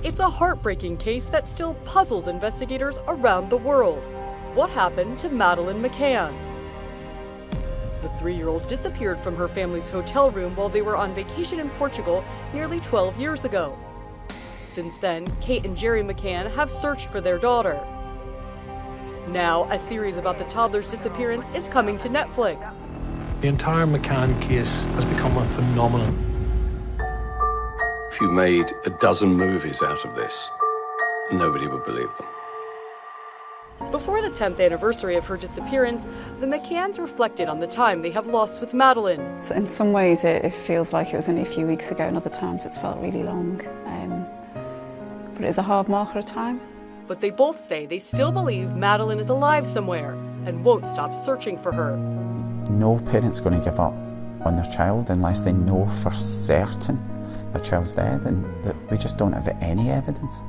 It's a heartbreaking case that still puzzles investigators around the world. What happened to Madeleine McCann? The 3-year-old disappeared from her family's hotel room while they were on vacation in Portugal nearly 12 years ago. Since then, Kate and Gerry McCann have searched for their daughter. Now, a series about the toddler's disappearance is coming to Netflix. The entire McCann case has become a phenomenon. If you made a dozen movies out of this, nobody would believe them. Before the 10th anniversary of her disappearance, the McCanns reflected on the time they have lost with Madeleine. In some ways it feels like it was only a few weeks ago, and other times it's felt really long. But it is a hard marker of time. But they both say they still believe Madeleine is alive somewhere and won't stop searching for her. No parent's going to give up on their child unless they know for certain their child's dead, and that we just don't have any evidence.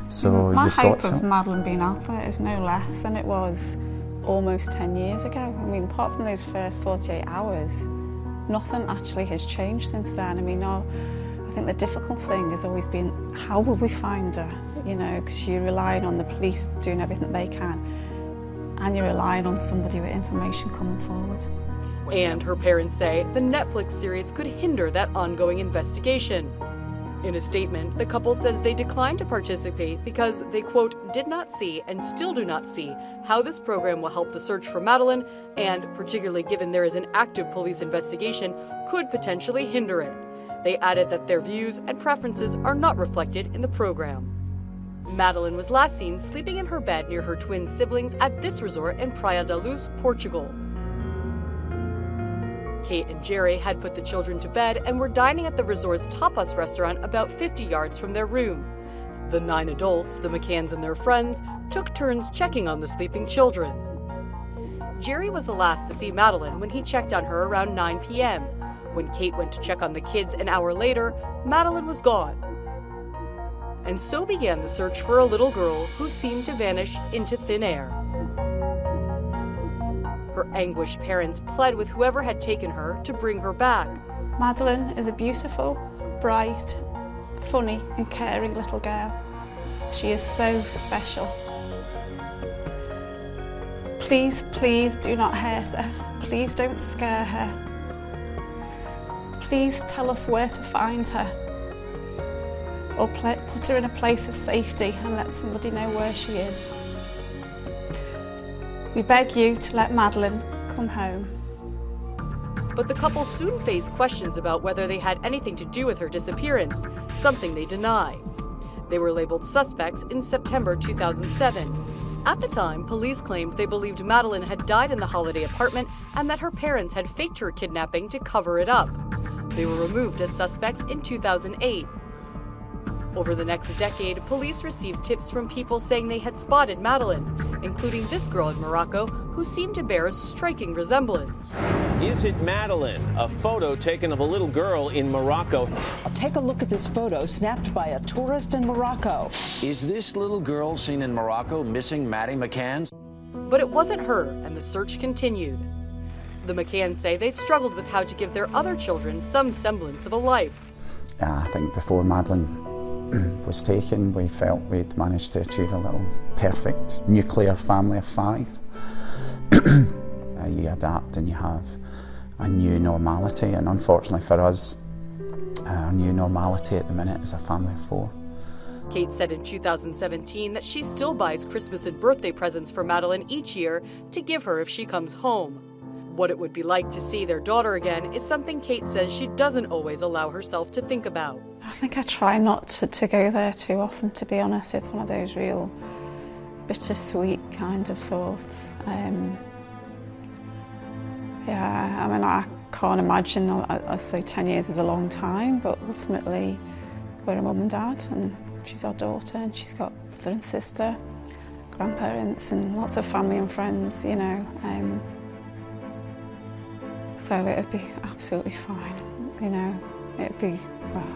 So my you've hope got to... of Madeleine being out there is no less than it was almost 10 years ago. I mean, apart from those first 48 hours, nothing actually has changed since then. I mean, I think the difficult thing has always been, how will we find her? You know, because you're relying on the police doing everything they can, and you're relying on somebody with information coming forward. And her parents say the Netflix series could hinder that ongoing investigation. In a statement, the couple says they declined to participate because they, quote, did not see and still do not see how this program will help the search for Madeleine, and, particularly given there is an active police investigation, could potentially hinder it. They added that their views and preferences are not reflected in the program. Madeleine was last seen sleeping in her bed near her twin siblings at this resort in Praia da Luz, Portugal. Kate and Gerry had put the children to bed and were dining at the resort's tapas restaurant about 50 yards from their room. The 9 adults, the McCanns and their friends, took turns checking on the sleeping children. Gerry was the last to see Madeleine when he checked on her around 9 p.m. When Kate went to check on the kids an hour later, Madeleine was gone. And so began the search for a little girl who seemed to vanish into thin air. Her anguished parents pled with whoever had taken her to bring her back. Madeleine is a beautiful, bright, funny and caring little girl. She is so special. Please, please do not hurt her. Please don't scare her. Please tell us where to find her. Or put her in a place of safety and let somebody know where she is. We beg you to let Madeleine come home. But the couple soon faced questions about whether they had anything to do with her disappearance, something they deny. They were labeled suspects in September 2007. At the time, police claimed they believed Madeleine had died in the holiday apartment and that her parents had faked her kidnapping to cover it up. They were removed as suspects in 2008. Over the next decade, police received tips from people saying they had spotted Madeleine, including this girl in Morocco who seemed to bear a striking resemblance. Is it Madeleine? A photo taken of a little girl in Morocco. Take a look at this photo snapped by a tourist in Morocco. Is this little girl seen in Morocco missing Maddie McCann? But it wasn't her, and the search continued. The McCanns say they struggled with how to give their other children some semblance of a life. I think before Madeleine was taken, we felt we'd managed to achieve a little perfect nuclear family of 5. You adapt and you have a new normality, and unfortunately for us, our new normality at the minute is a family of 4. Kate said in 2017 that she still buys Christmas and birthday presents for Madeleine each year to give her if she comes home. What it would be like to see their daughter again is something Kate says she doesn't always allow herself to think about. I think I try not to go there too often, to be honest. It's one of those real bittersweet kind of thoughts. Yeah, I mean, I can't imagine, I'd say 10 years is a long time, but ultimately we're a mum and dad, and she's our daughter, and she's got brother and sister, grandparents, and lots of family and friends, you know. So it'd be absolutely fine, you know. It'd be, well,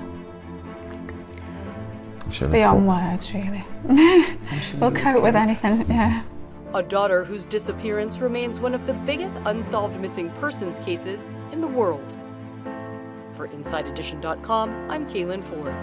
it's beyond words, really. We'll cope with anything, yeah. A daughter whose disappearance remains one of the biggest unsolved missing persons cases in the world. For InsideEdition.com, I'm Kaylin Ford.